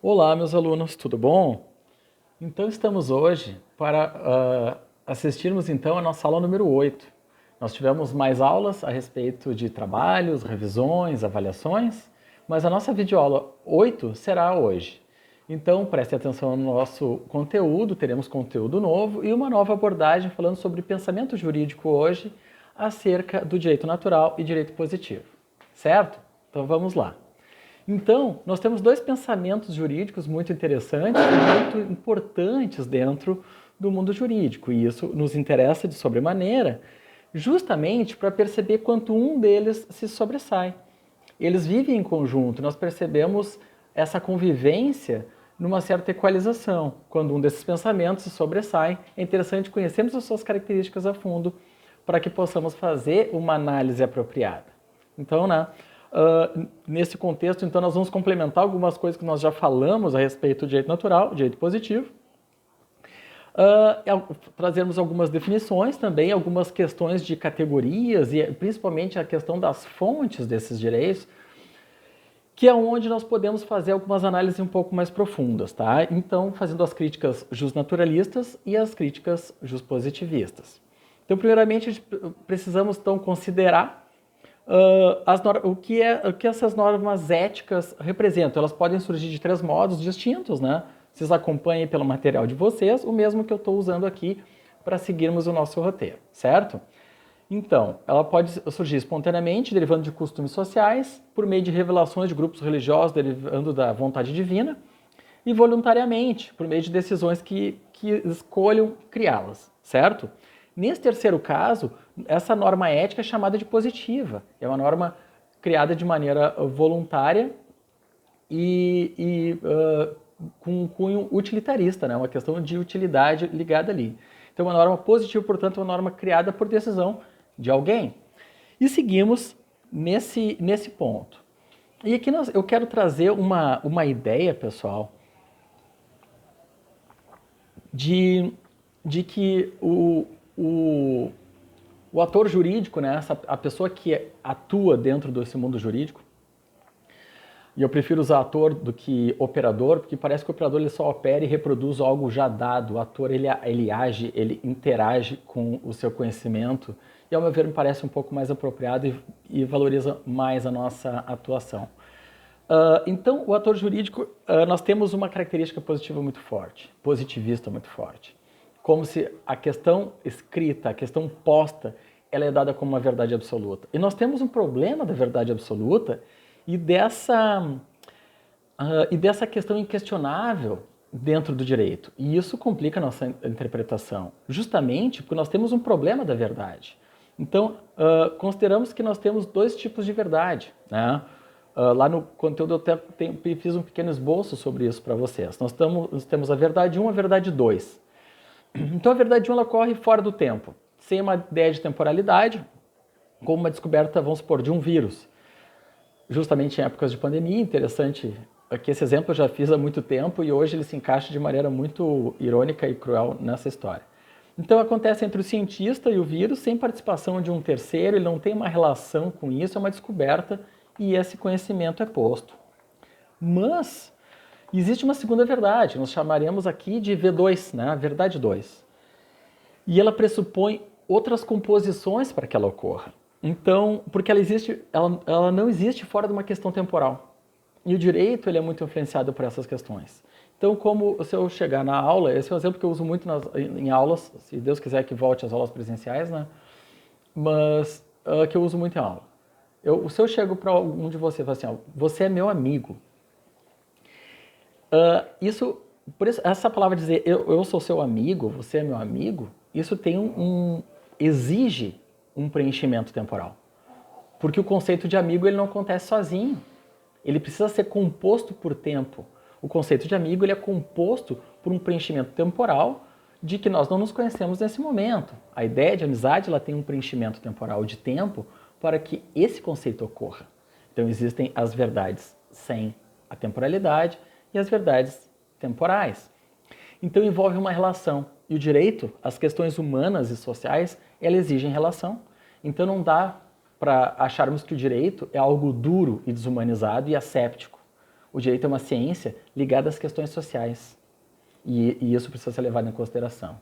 Olá, meus alunos, tudo bom? Então, estamos hoje para assistirmos então a nossa aula número 8. Nós tivemos mais aulas a respeito de trabalhos, revisões, avaliações, mas a nossa videoaula 8 será hoje. Então, preste atenção no nosso conteúdo, teremos conteúdo novo e uma nova abordagem falando sobre pensamento jurídico hoje acerca do direito natural e direito positivo, certo? Então, vamos lá. Então, nós temos dois pensamentos jurídicos muito interessantes e muito importantes dentro do mundo jurídico, e isso nos interessa de sobremaneira, justamente para perceber quanto um deles se sobressai. Eles vivem em conjunto, nós percebemos essa convivência numa certa equalização. Quando um desses pensamentos se sobressai, é interessante conhecermos as suas características a fundo para que possamos fazer uma análise apropriada. Então, nesse contexto, então, nós vamos complementar algumas coisas que nós já falamos a respeito do direito natural, direito positivo, trazermos algumas definições também, algumas questões de categorias e principalmente a questão das fontes desses direitos, que é onde nós podemos fazer algumas análises um pouco mais profundas, tá? Então, fazendo as críticas justnaturalistas e as críticas justpositivistas. Então, primeiramente, precisamos então considerar o que essas normas éticas representam. Elas podem surgir de três modos distintos, né? Vocês acompanhem pelo material de vocês, o mesmo que eu estou usando aqui para seguirmos o nosso roteiro, certo? Então, ela pode surgir espontaneamente, derivando de costumes sociais, por meio de revelações de grupos religiosos, derivando da vontade divina, e voluntariamente, por meio de decisões que escolham criá-las, certo? Nesse terceiro caso, essa norma ética é chamada de positiva. É uma norma criada de maneira voluntária com um cunho utilitarista, né? Uma questão de utilidade ligada ali. Então, uma norma positiva, portanto, é uma norma criada por decisão de alguém. E seguimos nesse ponto. E aqui eu quero trazer uma ideia, pessoal, de que o ator jurídico, né, a pessoa que atua dentro desse mundo jurídico, e eu prefiro usar ator do que operador, porque parece que o operador ele só opera e reproduz algo já dado. O ator ele age, ele interage com o seu conhecimento, e ao meu ver me parece um pouco mais apropriado e valoriza mais a nossa atuação. Então, o ator jurídico, nós temos uma característica positiva muito forte, positivista muito forte. Como se a questão escrita, a questão posta, ela é dada como uma verdade absoluta. E nós temos um problema da verdade absoluta e dessa questão inquestionável dentro do direito. E isso complica a nossa interpretação, justamente porque nós temos um problema da verdade. Então, consideramos que nós temos dois tipos de verdade, né? Lá no conteúdo eu até fiz um pequeno esboço sobre isso para vocês. Nós temos a verdade 1 e a verdade 2. Então a verdade 1 ela ocorre fora do tempo, sem uma ideia de temporalidade, como uma descoberta, vamos supor, de um vírus. Justamente em épocas de pandemia, interessante que esse exemplo eu já fiz há muito tempo e hoje ele se encaixa de maneira muito irônica e cruel nessa história. Então acontece entre o cientista e o vírus, sem participação de um terceiro, ele não tem uma relação com isso, é uma descoberta e esse conhecimento é posto. Mas existe uma segunda verdade, nós chamaremos aqui de V2, né? Verdade 2. E ela pressupõe outras composições para que ela ocorra. Então, porque ela não existe fora de uma questão temporal. E o direito ele é muito influenciado por essas questões. Então, como se eu chegar na aula, esse é um exemplo que eu uso muito em aulas, se Deus quiser que volte às aulas presenciais, né? Mas que eu uso muito em aula. Se eu chego para algum de vocês e falo assim, ó, você é meu amigo. Por isso, essa palavra dizer eu sou seu amigo, você é meu amigo, isso exige um preenchimento temporal. Porque o conceito de amigo ele não acontece sozinho. Ele precisa ser composto por tempo. O conceito de amigo ele é composto por um preenchimento temporal de que nós não nos conhecemos nesse momento. A ideia de amizade ela tem um preenchimento temporal de tempo para que esse conceito ocorra. Então existem as verdades sem a temporalidade e as verdades temporais. Então envolve uma relação. E o direito, as questões humanas e sociais, elas exigem relação. Então não dá para acharmos que o direito é algo duro e desumanizado e asséptico. O direito é uma ciência ligada às questões sociais. E isso precisa ser levado em consideração.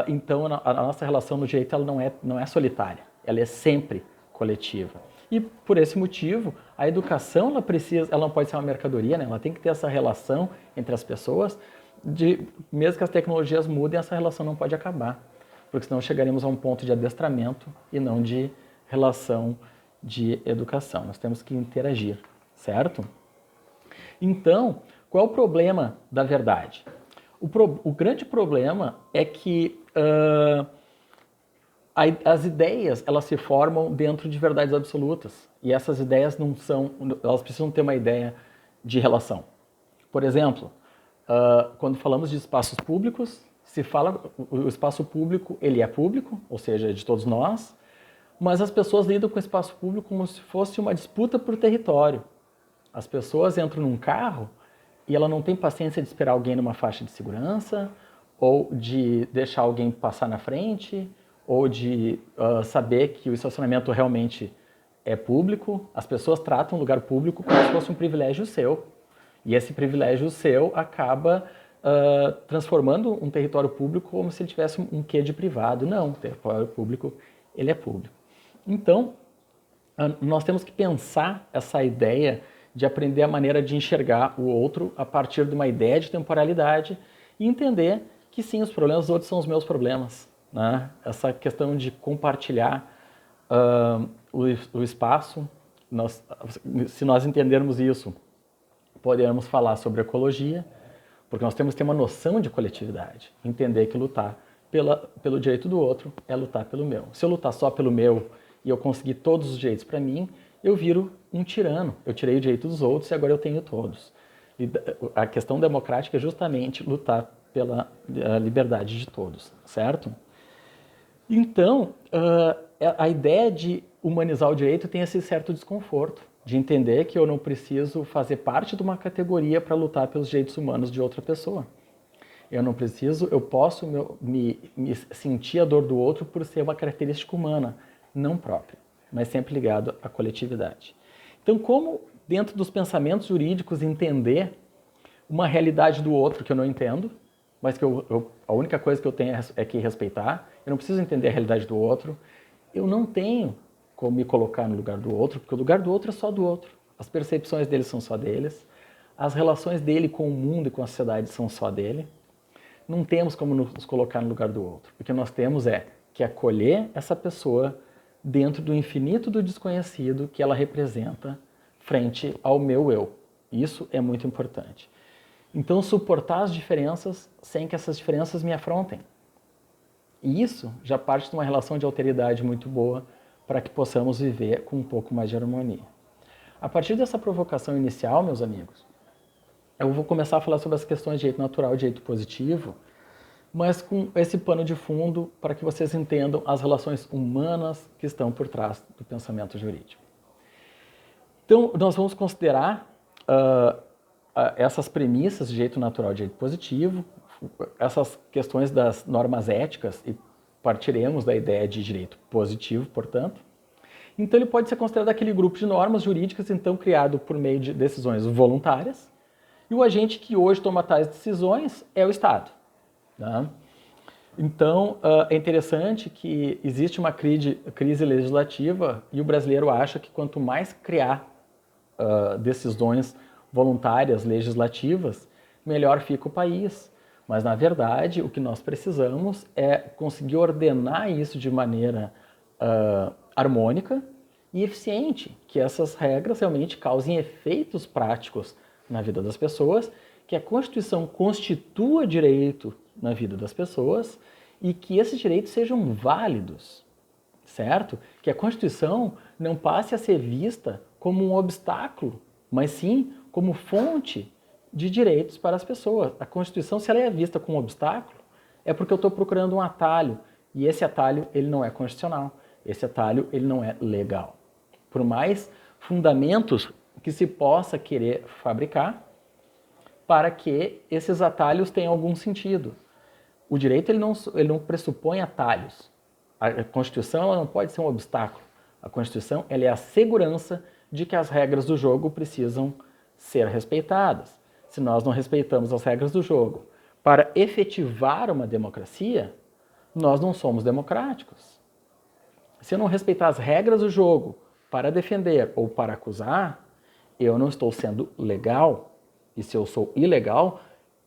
Então, a nossa relação no direito ela não é solitária, ela é sempre coletiva. E, por esse motivo, a educação ela não pode ser uma mercadoria, né? Ela tem que ter essa relação entre as pessoas, mesmo que as tecnologias mudem, essa relação não pode acabar, porque senão chegaremos a um ponto de adestramento e não de relação de educação. Nós temos que interagir, certo? Então, qual é o problema da verdade? O grande problema é que as ideias elas se formam dentro de verdades absolutas e essas ideias elas precisam ter uma ideia de relação. Por exemplo, quando falamos de espaços públicos, se fala o espaço público ele é público, ou seja, de todos nós, mas as pessoas lidam com o espaço público como se fosse uma disputa por território. As pessoas entram num carro e ela não tem paciência de esperar alguém numa faixa de segurança, ou de deixar alguém passar na frente, ou de saber que o estacionamento realmente é público. As pessoas tratam o lugar público como se fosse um privilégio seu. E esse privilégio seu acaba transformando um território público como se ele tivesse um quê de privado. Não, o território público ele é público. Então, nós temos que pensar essa ideia de aprender a maneira de enxergar o outro a partir de uma ideia de temporalidade e entender que sim, os problemas dos outros são os meus problemas. Né? Essa questão de compartilhar o espaço, se nós entendermos isso, poderemos falar sobre ecologia, porque nós temos que ter uma noção de coletividade, entender que lutar pelo direito do outro é lutar pelo meu. Se eu lutar só pelo meu e eu conseguir todos os direitos para mim, eu viro um tirano. Eu tirei o direito dos outros e agora eu tenho todos. E a questão democrática é justamente lutar pela liberdade de todos, certo? Então, a ideia de humanizar o direito tem esse certo desconforto, de entender que eu não preciso fazer parte de uma categoria para lutar pelos direitos humanos de outra pessoa. Eu posso me sentir a dor do outro por ser uma característica humana, não própria, mas sempre ligado à coletividade. Então, como dentro dos pensamentos jurídicos entender uma realidade do outro que eu não entendo, mas que a única coisa que eu tenho é que respeitar, eu não preciso entender a realidade do outro, eu não tenho como me colocar no lugar do outro, porque o lugar do outro é só do outro, as percepções dele são só deles, as relações dele com o mundo e com a sociedade são só dele, não temos como nos colocar no lugar do outro. O que nós temos é que acolher essa pessoa dentro do infinito do desconhecido que ela representa frente ao meu eu. Isso é muito importante. Então, suportar as diferenças sem que essas diferenças me afrontem. E isso já parte de uma relação de alteridade muito boa para que possamos viver com um pouco mais de harmonia. A partir dessa provocação inicial, meus amigos, eu vou começar a falar sobre as questões de direito natural e direito positivo, mas com esse pano de fundo para que vocês entendam as relações humanas que estão por trás do pensamento jurídico. Então, nós vamos considerar essas premissas de direito natural e direito positivo, essas questões das normas éticas, e partiremos da ideia de direito positivo, portanto. Então, ele pode ser considerado aquele grupo de normas jurídicas, então, criado por meio de decisões voluntárias, e o agente que hoje toma tais decisões é o Estado. Tá? Então, é interessante que existe uma crise legislativa e o brasileiro acha que quanto mais criar decisões voluntárias, legislativas, melhor fica o país. Mas, na verdade, o que nós precisamos é conseguir ordenar isso de maneira harmônica e eficiente, que essas regras realmente causem efeitos práticos na vida das pessoas, que a Constituição constitua direito na vida das pessoas e que esses direitos sejam válidos, certo? Que a Constituição não passe a ser vista como um obstáculo, mas sim como fonte de direitos para as pessoas. A Constituição, se ela é vista como um obstáculo, é porque eu estou procurando um atalho, e esse atalho ele não é constitucional, esse atalho ele não é legal. Por mais fundamentos que se possa querer fabricar para que esses atalhos tenham algum sentido. O direito ele não pressupõe atalhos. A Constituição ela não pode ser um obstáculo. A Constituição ela é a segurança de que as regras do jogo precisam ser respeitadas. Se nós não respeitamos as regras do jogo para efetivar uma democracia, nós não somos democráticos. Se eu não respeitar as regras do jogo para defender ou para acusar, eu não estou sendo legal. E se eu sou ilegal,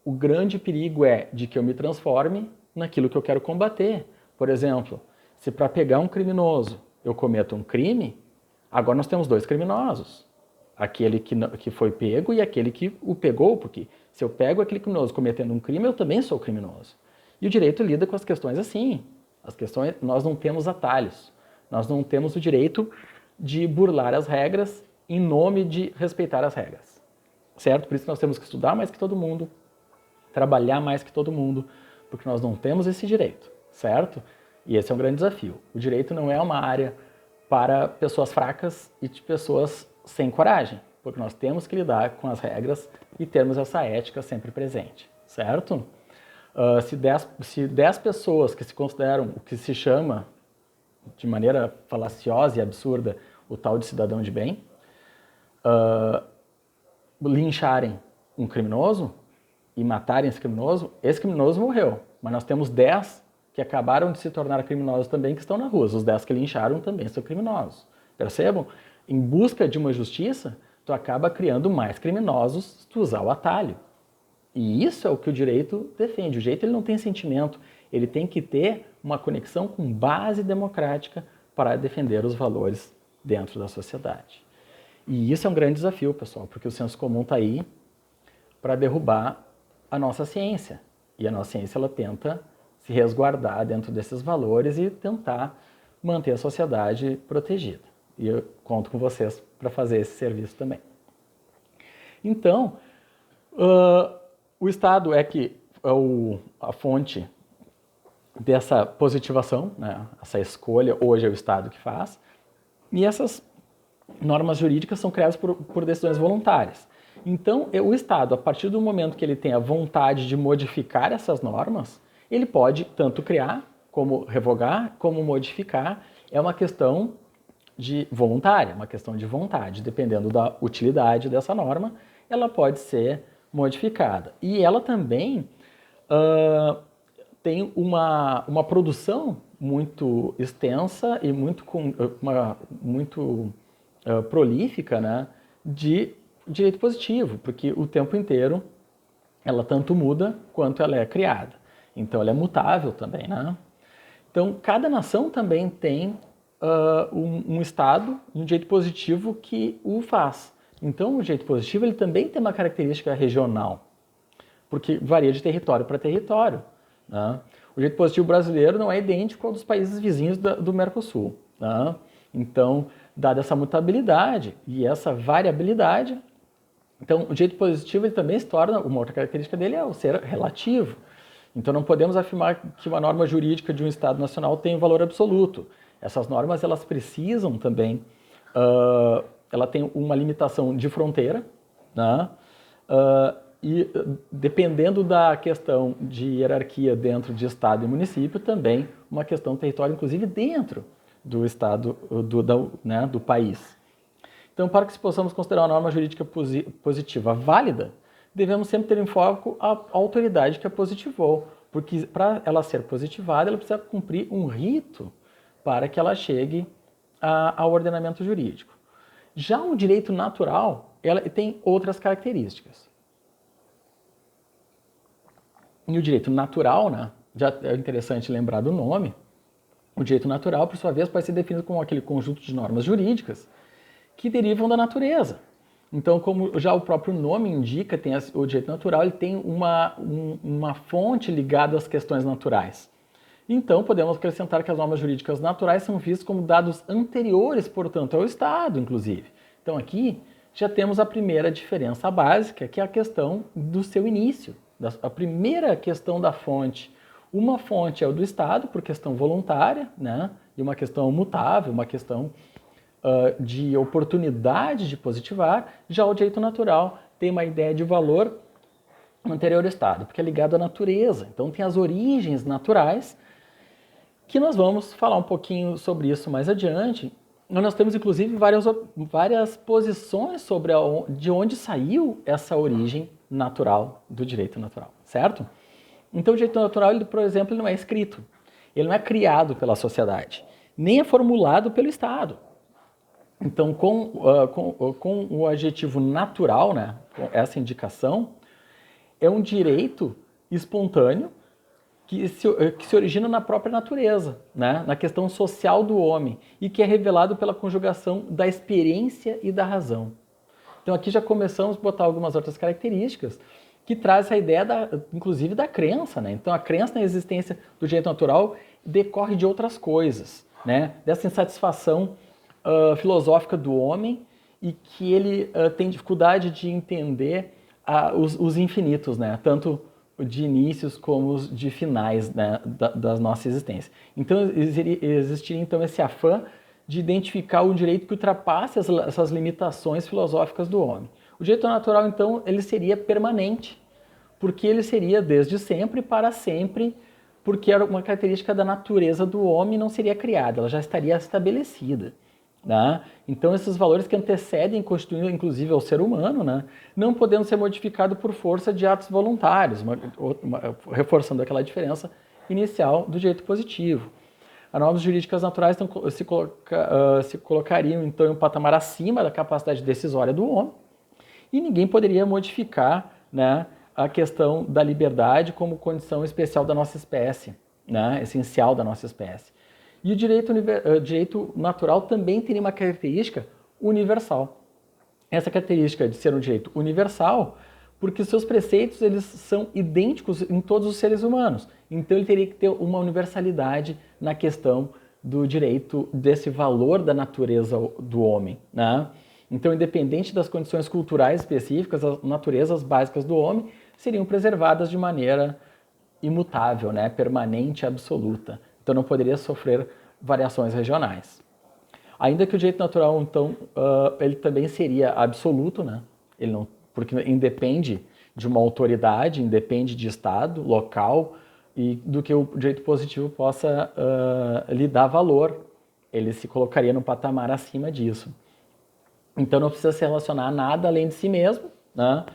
o grande perigo é de que eu me transforme naquilo que eu quero combater. Por exemplo, se para pegar um criminoso eu cometo um crime, agora nós temos dois criminosos. Aquele que foi pego e aquele que o pegou, porque se eu pego aquele criminoso cometendo um crime, eu também sou criminoso. E o direito lida com as questões assim. As questões, nós não temos atalhos. Nós não temos o direito de burlar as regras em nome de respeitar as regras. Certo? Por isso nós temos que estudar mais que todo mundo, trabalhar mais que todo mundo, porque nós não temos esse direito, certo? E esse é um grande desafio. O direito não é uma área para pessoas fracas e de pessoas sem coragem, porque nós temos que lidar com as regras e termos essa ética sempre presente, certo? Se 10 pessoas que se consideram o que se chama, de maneira falaciosa e absurda, o tal de cidadão de bem, lincharem um criminoso e matarem esse criminoso morreu. Mas nós temos 10 que acabaram de se tornar criminosos também, que estão na rua. Os 10 que lincharam também são criminosos. Percebam? Em busca de uma justiça, tu acaba criando mais criminosos se tu usar o atalho. E isso é o que o direito defende. O direito ele não tem sentimento, ele tem que ter uma conexão com base democrática para defender os valores dentro da sociedade. E isso é um grande desafio, pessoal, porque o senso comum está aí para derrubar a nossa ciência. E a nossa ciência ela tenta se resguardar dentro desses valores e tentar manter a sociedade protegida. E eu conto com vocês para fazer esse serviço também. Então, o Estado é a fonte dessa positivação, né? Essa escolha, hoje é o Estado que faz, e essas normas jurídicas são criadas por decisões voluntárias. Então, o Estado, a partir do momento que ele tem a vontade de modificar essas normas, ele pode tanto criar, como revogar, como modificar. É uma questão voluntária, uma questão de vontade. Dependendo da utilidade dessa norma, ela pode ser modificada. E ela também tem uma produção muito extensa e muito prolífica, né, de direito positivo, porque o tempo inteiro ela tanto muda quanto ela é criada. Então ela é mutável também, né? Então cada nação também tem um estado, um direito positivo que o faz. Então o direito positivo ele também tem uma característica regional, porque varia de território para território, né? O direito positivo brasileiro não é idêntico ao dos países vizinhos do Mercosul, né? Então, dada essa mutabilidade e essa variabilidade, então o direito positivo ele também se torna, uma outra característica dele é o ser relativo. Então não podemos afirmar que uma norma jurídica de um Estado nacional tem um valor absoluto. Essas normas elas precisam também, ela tem uma limitação de fronteira, né? E dependendo da questão de hierarquia dentro de Estado e município, também uma questão territorial, inclusive dentro do Estado, do país. Então, para que possamos considerar uma norma jurídica positiva válida, devemos sempre ter em foco a autoridade que a positivou, porque para ela ser positivada, ela precisa cumprir um rito para que ela chegue ao ordenamento jurídico. Já o direito natural, ela tem outras características. E o direito natural, né, já é interessante lembrar do nome, o direito natural, por sua vez, pode ser definido como aquele conjunto de normas jurídicas que derivam da natureza. Então, como já o próprio nome indica, o direito natural ele tem uma fonte ligada às questões naturais. Então, podemos acrescentar que as normas jurídicas naturais são vistas como dados anteriores, portanto, ao Estado, inclusive. Então, aqui já temos a primeira diferença básica, que é a questão do seu início, a primeira questão da fonte. Uma fonte é o do Estado, por questão voluntária, né? E uma questão mutável, uma questão de oportunidade de positivar. Já o direito natural tem uma ideia de valor anterior ao Estado, porque é ligado à natureza. Então tem as origens naturais, que nós vamos falar um pouquinho sobre isso mais adiante, nós temos, inclusive, várias posições sobre de onde saiu essa origem natural do direito natural, certo? Então, o direito natural, ele, por exemplo, ele não é escrito, ele não é criado pela sociedade, nem é formulado pelo Estado. Então, com o adjetivo natural, né, com essa indicação, é um direito espontâneo que se origina na própria natureza, né, na questão social do homem, e que é revelado pela conjugação da experiência e da razão. Então, aqui já começamos a botar algumas outras características que traz a ideia, inclusive, da crença, né? Então, a crença na existência do direito natural decorre de outras coisas, né? Dessa insatisfação filosófica do homem e que ele tem dificuldade de entender os infinitos, né? Tanto de inícios como os de finais, né? da nossa existência. Então, existiria então esse afã de identificar um direito que ultrapasse essas limitações filosóficas do homem. O direito natural, então, ele seria permanente, porque ele seria desde sempre para sempre, porque era uma característica da natureza do homem e não seria criada, ela já estaria estabelecida. Né? Então, esses valores que antecedem e constituem, inclusive, ao ser humano, né, não podendo ser modificados por força de atos voluntários, reforçando aquela diferença inicial do direito positivo. As normas jurídicas naturais se colocariam, então, em um patamar acima da capacidade decisória do homem, e ninguém poderia modificar, né, a questão da liberdade como condição especial da nossa espécie, né, essencial da nossa espécie. E o direito natural também teria uma característica universal. Essa característica de ser um direito universal, porque seus preceitos eles são idênticos em todos os seres humanos. Então ele teria que ter uma universalidade na questão do direito, desse valor da natureza do homem, né? Então, independente das condições culturais específicas, as naturezas básicas do homem seriam preservadas de maneira imutável, né? Permanente e absoluta. Então não poderia sofrer variações regionais. Ainda que o direito natural, então, ele também seria absoluto, né? Ele não, porque independe de uma autoridade, independe de estado, local, e do que o direito positivo possa lhe dar valor. Ele se colocaria no patamar acima disso. Então não precisa se relacionar a nada além de si mesmo, né?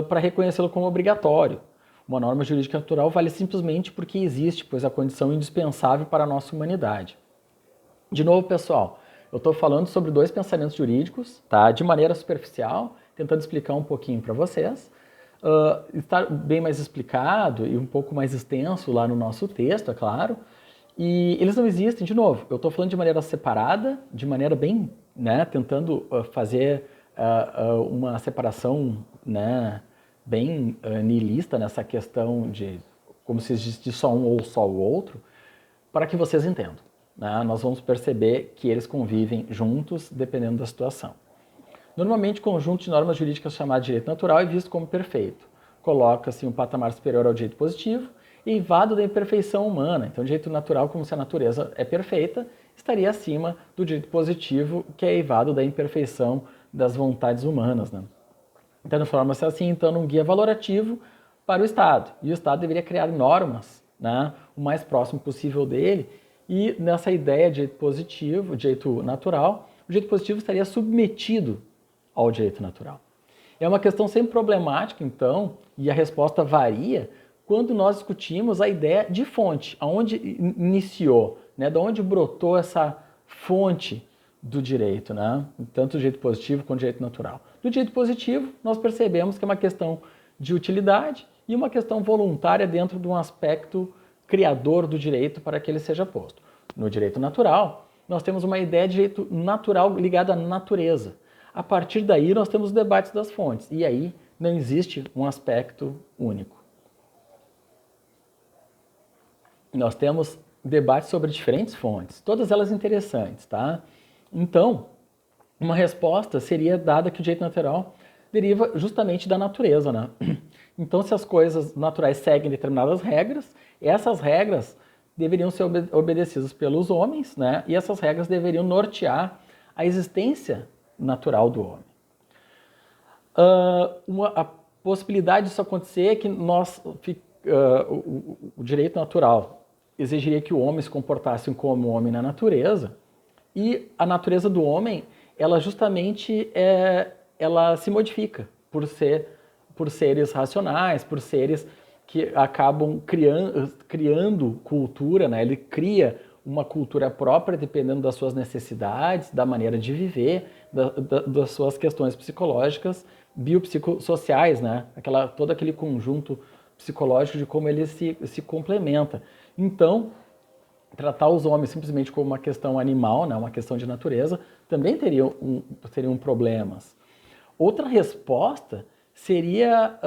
Para reconhecê-lo como obrigatório. Uma norma jurídica natural vale simplesmente porque existe, pois é a condição indispensável para a nossa humanidade. De novo, pessoal, eu estou falando sobre dois pensamentos jurídicos, tá? De maneira superficial, tentando explicar um pouquinho para vocês. Está bem mais explicado e um pouco mais extenso lá no nosso texto, é claro. E eles não existem, de novo, eu estou falando de maneira separada, de maneira bem, né, tentando fazer uma separação, né, bem nihilista nessa questão de como se existisse só um ou só o outro, para que vocês entendam. Né? Nós vamos perceber que eles convivem juntos, dependendo da situação. Normalmente, o conjunto de normas jurídicas chamado direito natural é visto como perfeito. Coloca-se um patamar superior ao direito positivo, eivado da imperfeição humana. Então, o direito natural, como se a natureza é perfeita, estaria acima do direito positivo, que é eivado da imperfeição das vontades humanas. Né? Então, transforma-se assim, então, num guia valorativo para o Estado. E o Estado deveria criar normas, né, o mais próximo possível dele. E nessa ideia de direito positivo, direito natural, o direito positivo estaria submetido ao direito natural. É uma questão sempre problemática, então, e a resposta varia quando nós discutimos a ideia de fonte, aonde iniciou, né, de onde brotou essa fonte do direito, né, tanto o direito positivo quanto o direito natural. No direito positivo, nós percebemos que é uma questão de utilidade e uma questão voluntária dentro de um aspecto criador do direito para que ele seja posto. No direito natural, nós temos uma ideia de direito natural ligada à natureza. A partir daí, nós temos os debates das fontes. E aí, não existe um aspecto único. Nós temos debates sobre diferentes fontes, todas elas interessantes, tá? Então, uma resposta seria dada que o direito natural deriva justamente da natureza, né? Então, se as coisas naturais seguem determinadas regras, essas regras deveriam ser obedecidas pelos homens, né? E essas regras deveriam nortear a existência natural do homem. A possibilidade disso acontecer é que o direito natural exigiria que o homem se comportasse como homem na natureza, E a natureza do homem, ela justamente ela se modifica por seres racionais, por seres que acabam criando cultura, né? Ele cria uma cultura própria dependendo das suas necessidades, da maneira de viver, das suas questões psicológicas, biopsicossociais, né? Todo aquele conjunto psicológico de como ele se complementa. Então, tratar os homens simplesmente como uma questão animal, né? Uma questão de natureza, também teriam problemas. Outra resposta seria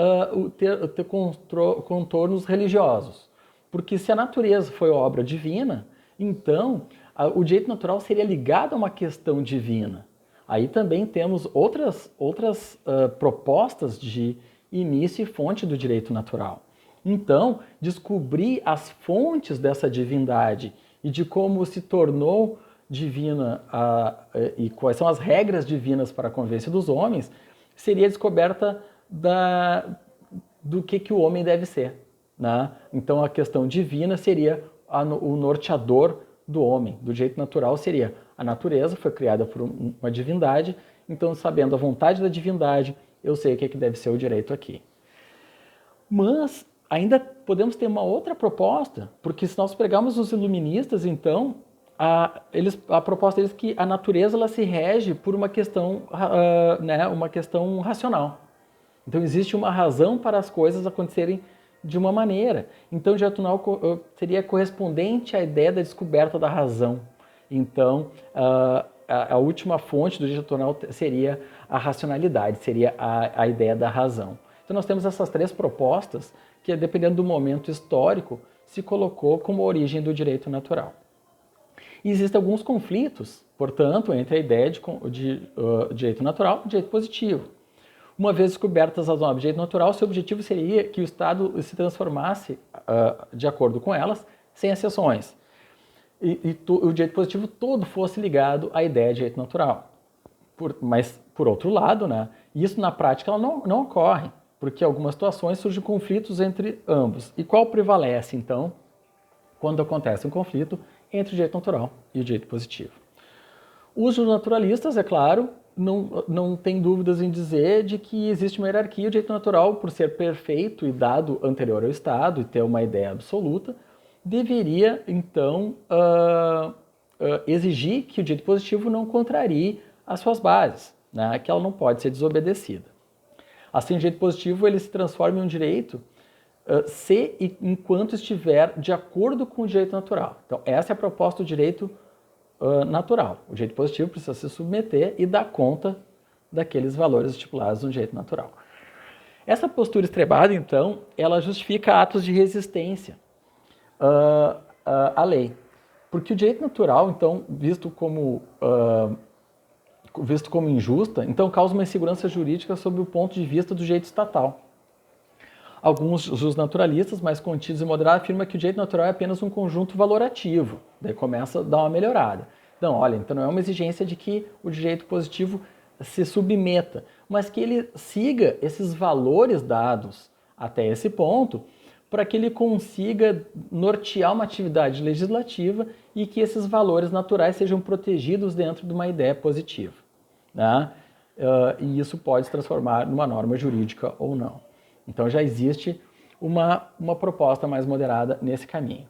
ter contornos religiosos. Porque se a natureza foi obra divina, então o direito natural seria ligado a uma questão divina. Aí também temos outras propostas de início e fonte do direito natural. Então, descobrir as fontes dessa divindade e de como se tornou divina e quais são as regras divinas para a convivência dos homens, seria a descoberta do que o homem deve ser. Né? Então, a questão divina seria o norteador do homem. Do direito natural seria a natureza, foi criada por uma divindade, então, sabendo a vontade da divindade, eu sei o que deve ser o direito aqui. Mas ainda podemos ter uma outra proposta, porque se nós pegarmos os iluministas, então, a proposta deles é que a natureza ela se rege por uma questão racional. Então existe uma razão para as coisas acontecerem de uma maneira. Então o direito natural seria correspondente à ideia da descoberta da razão. Então a última fonte do direito natural seria a racionalidade, seria a ideia da razão. Então nós temos essas três propostas que, dependendo do momento histórico, se colocou como origem do direito natural. E existem alguns conflitos, portanto, entre a ideia de direito natural e direito positivo. Uma vez descobertas as normas de direito natural, seu objetivo seria que o Estado se transformasse de acordo com elas, sem exceções. E o direito positivo todo fosse ligado à ideia de direito natural. Mas, por outro lado, né, isso na prática não ocorre, porque em algumas situações surgem conflitos entre ambos. E qual prevalece, então, quando acontece um conflito entre o direito natural e o direito positivo? Os naturalistas, é claro, não tem dúvidas em dizer de que existe uma hierarquia. O direito natural, por ser perfeito e dado anterior ao Estado e ter uma ideia absoluta, deveria, então, exigir que o direito positivo não contrarie as suas bases, né? Que ela não pode ser desobedecida. Assim, o direito positivo ele se transforma em um direito se e enquanto estiver de acordo com o direito natural. Então, essa é a proposta do direito natural. O direito positivo precisa se submeter e dar conta daqueles valores estipulados no direito natural. Essa postura extremada, então, ela justifica atos de resistência à lei. Porque o direito natural, então, visto como injusta, então causa uma insegurança jurídica sob o ponto de vista do direito estatal. Alguns dos naturalistas, mais contidos e moderados, afirmam que o direito natural é apenas um conjunto valorativo. Daí começa a dar uma melhorada. Então, olha, então não é uma exigência de que o direito positivo se submeta, mas que ele siga esses valores dados até esse ponto, para que ele consiga nortear uma atividade legislativa e que esses valores naturais sejam protegidos dentro de uma ideia positiva. Né? E isso pode se transformar numa norma jurídica ou não. Então já existe uma proposta mais moderada nesse caminho.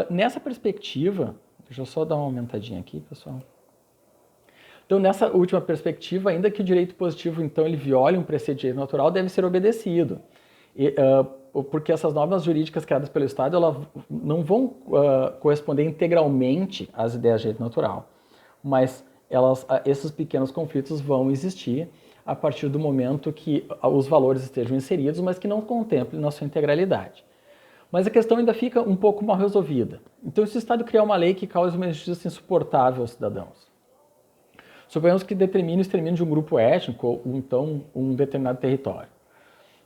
Nessa perspectiva, deixa eu só dar uma aumentadinha aqui, pessoal. Então, nessa última perspectiva, ainda que o direito positivo, então, ele viole um preceito de direito natural, deve ser obedecido. Porque essas normas jurídicas criadas pelo Estado, elas não vão corresponder integralmente às ideias de direito natural. Mas esses pequenos conflitos vão existir a partir do momento que os valores estejam inseridos, mas que não contemplem na sua integralidade. Mas a questão ainda fica um pouco mal resolvida. Então, se o Estado criar uma lei que cause uma injustiça insuportável aos cidadãos, suponhamos que determine o extermínio de um grupo étnico ou, então, um determinado território.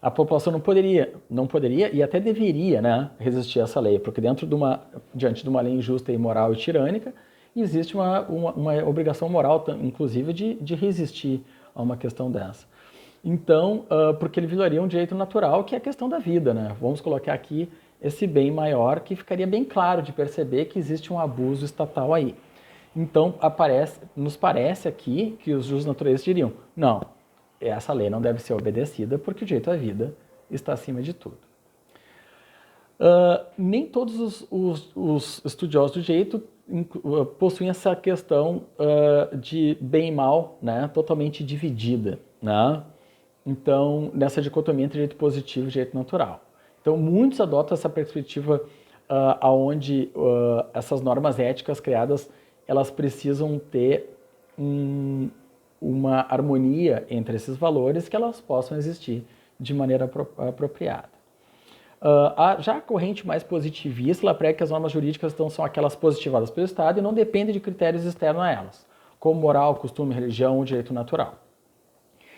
A população não poderia e até deveria, né, resistir a essa lei, porque diante de uma lei injusta, imoral e tirânica, existe uma obrigação moral, inclusive, de resistir a uma questão dessa. Então, porque ele violaria um direito natural, que é a questão da vida, né? Vamos colocar aqui esse bem maior, que ficaria bem claro de perceber que existe um abuso estatal aí. Então, nos parece aqui que os justnaturalistas diriam, não, essa lei não deve ser obedecida porque o direito à vida está acima de tudo. Nem todos os estudiosos do direito possuem essa questão de bem e mal, né, totalmente dividida, né? Então, nessa dicotomia entre direito positivo e direito natural. Então, muitos adotam essa perspectiva onde essas normas éticas criadas, elas precisam ter uma harmonia entre esses valores, que elas possam existir de maneira apropriada. Já a corrente mais positivista, ela prega que as normas jurídicas são aquelas positivadas pelo Estado e não dependem de critérios externos a elas, como moral, costume, religião ou direito natural.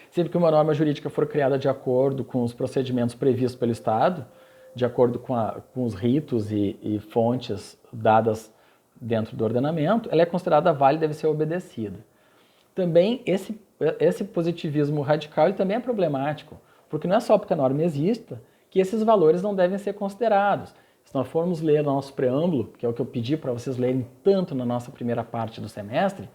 Sempre que uma norma jurídica for criada de acordo com os procedimentos previstos pelo Estado, de acordo com os ritos e fontes dadas dentro do ordenamento, ela é considerada válida e deve ser obedecida. Também esse positivismo radical ele também é problemático, porque não é só porque a norma exista que esses valores não devem ser considerados. Se nós formos ler o nosso preâmbulo, que é o que eu pedi para vocês lerem tanto na nossa primeira parte do semestre,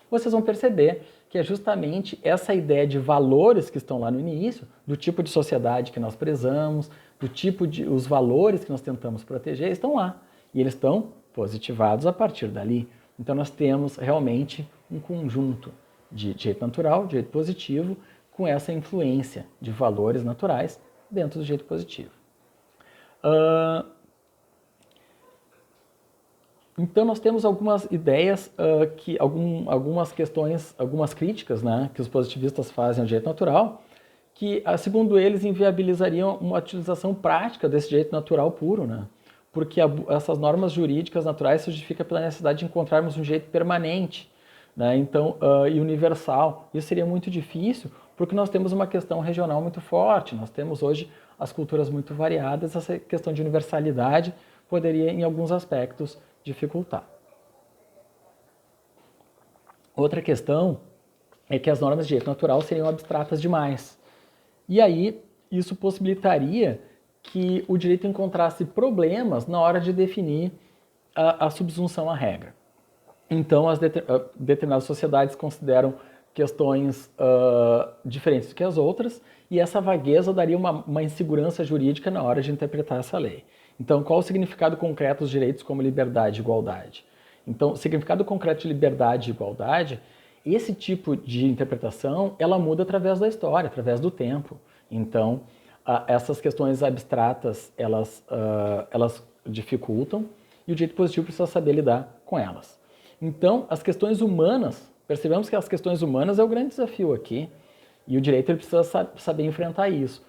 vocês vão perceber que é justamente essa ideia de valores que estão lá no início, do tipo de sociedade que nós prezamos, do tipo de os valores que nós tentamos proteger, estão lá. E eles estão positivados a partir dali. Então nós temos realmente um conjunto de direito natural, direito positivo, com essa influência de valores naturais dentro do direito positivo. Então nós temos algumas ideias, algumas questões, algumas críticas, né, que os positivistas fazem ao direito natural, que, segundo eles, inviabilizariam uma utilização prática desse direito natural puro, né? Porque essas normas jurídicas naturais se justificam pela necessidade de encontrarmos um jeito permanente, né? Então, e universal. Isso seria muito difícil, porque nós temos uma questão regional muito forte, nós temos hoje as culturas muito variadas, essa questão de universalidade poderia, em alguns aspectos, dificultar. Outra questão é que as normas de direito natural seriam abstratas demais. E aí, isso possibilitaria que o direito encontrasse problemas na hora de definir a subsunção à regra. Então, determinadas sociedades consideram questões diferentes do que as outras, e essa vagueza daria uma insegurança jurídica na hora de interpretar essa lei. Então, qual o significado concreto dos direitos como liberdade e igualdade? Então, o significado concreto de liberdade e igualdade, esse tipo de interpretação, ela muda através da história, através do tempo. Então, essas questões abstratas, elas dificultam, e o direito positivo precisa saber lidar com elas. Então, as questões humanas, percebemos que as questões humanas é o grande desafio aqui, e o direito ele precisa saber enfrentar isso.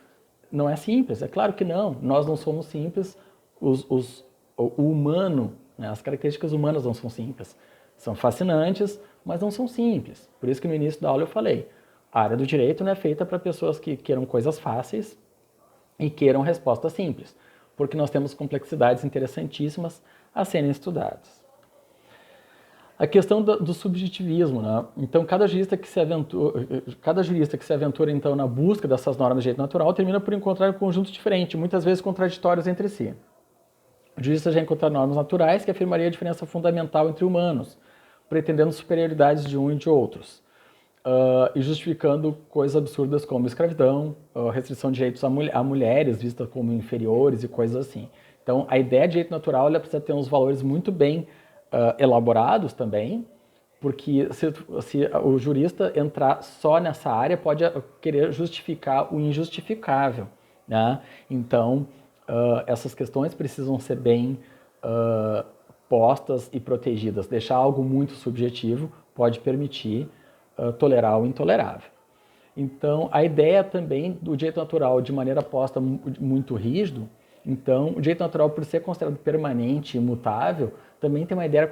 Não é simples, é claro que não, nós não somos simples, o humano, né, as características humanas não são simples, são fascinantes, mas não são simples. Por isso que no início da aula eu falei, a área do direito não é feita para pessoas que queiram coisas fáceis e queiram respostas simples, porque nós temos complexidades interessantíssimas a serem estudadas. A questão do subjetivismo, né? Então, cada jurista que se aventura então, na busca dessas normas de direito natural termina por encontrar um conjunto diferente, muitas vezes contraditórios entre si. O jurista já encontra normas naturais que afirmaria a diferença fundamental entre humanos, pretendendo superioridades de um e de outros, e justificando coisas absurdas como escravidão, restrição de direitos a mulheres vistas como inferiores e coisas assim. Então, a ideia de direito natural ela precisa ter uns valores muito bem elaborados também, porque se o jurista entrar só nessa área, pode querer justificar o injustificável, né? Então, essas questões precisam ser bem postas e protegidas. Deixar algo muito subjetivo pode permitir tolerar o intolerável. Então, a ideia também do direito natural de maneira posta muito rígido, então, o direito natural, por ser considerado permanente e imutável, também tem uma ideia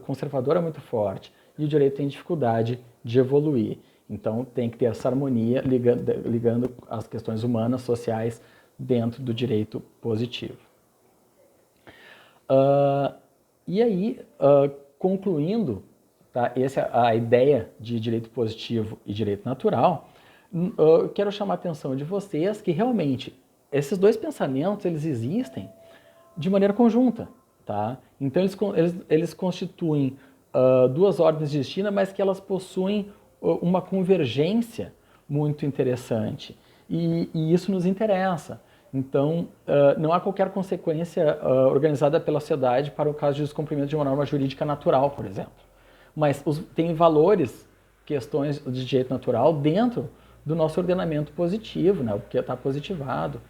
conservadora muito forte, e o direito tem dificuldade de evoluir. Então, tem que ter essa harmonia ligando as questões humanas, sociais, dentro do direito positivo. E aí, concluindo, tá, essa é a ideia de direito positivo e direito natural, eu quero chamar a atenção de vocês que realmente esses dois pensamentos eles existem de maneira conjunta. Tá? Então, eles constituem duas ordens distintas, mas que elas possuem uma convergência muito interessante. E isso nos interessa. Então, não há qualquer consequência organizada pela sociedade para o caso de descumprimento de uma norma jurídica natural, por exemplo. Mas tem valores, questões de direito natural dentro do nosso ordenamento positivo, né? O que está positivado.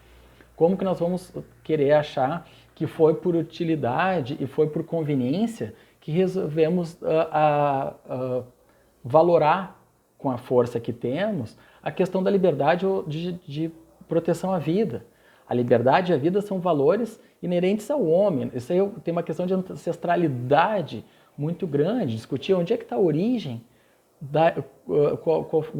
Como que nós vamos querer achar que foi por utilidade e foi por conveniência que resolvemos valorar com a força que temos a questão da liberdade ou de proteção à vida? A liberdade e a vida são valores inerentes ao homem. Isso aí tem uma questão de ancestralidade muito grande. Discutir onde é que está a origem,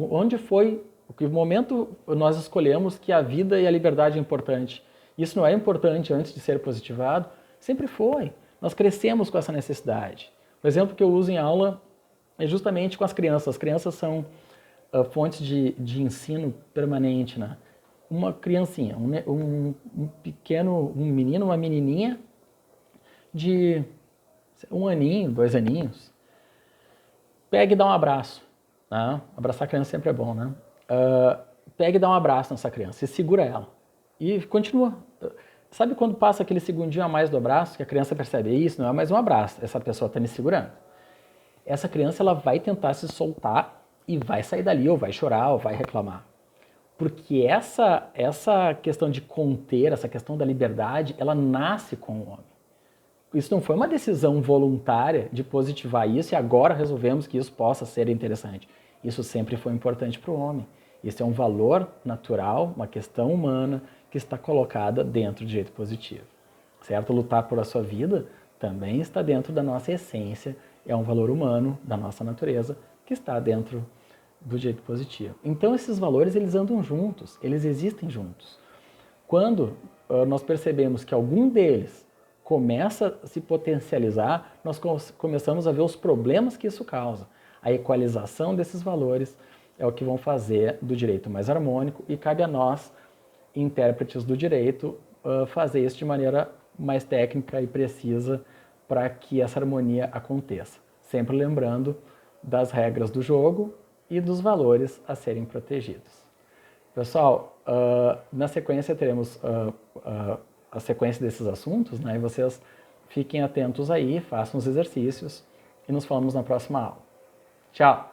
onde foi, que momento nós escolhemos que a vida e a liberdade é importante. Isso não é importante antes de ser positivado? Sempre foi. Nós crescemos com essa necessidade. O exemplo que eu uso em aula é justamente com as crianças. As crianças são fontes de ensino permanente, né? Uma criancinha, um menino, uma menininha de 1 aninho, 2 aninhos, pega e dá um abraço. Né? Abraçar a criança sempre é bom, né? Pega e dá um abraço nessa criança e segura ela. E continua. Sabe quando passa aquele segundinho a mais do abraço, que a criança percebe, isso não é mais um abraço, essa pessoa está me segurando. Essa criança ela vai tentar se soltar e vai sair dali, ou vai chorar, ou vai reclamar. Porque essa questão de conter, essa questão da liberdade, ela nasce com o homem. Isso não foi uma decisão voluntária de positivar isso e agora resolvemos que isso possa ser interessante. Isso sempre foi importante para o homem. Isso é um valor natural, uma questão humana que está colocada dentro do direito positivo. Certo? Lutar por a sua vida também está dentro da nossa essência, é um valor humano da nossa natureza que está dentro do direito positivo. Então esses valores eles andam juntos, eles existem juntos. Quando nós percebemos que algum deles começa a se potencializar, nós começamos a ver os problemas que isso causa. A equalização desses valores é o que vão fazer do direito mais harmônico e cabe a nós, intérpretes do direito, fazer isso de maneira mais técnica e precisa para que essa harmonia aconteça. Sempre lembrando das regras do jogo e dos valores a serem protegidos. Pessoal, na sequência teremos a sequência desses assuntos, né? E vocês fiquem atentos aí, façam os exercícios e nos falamos na próxima aula. Tchau!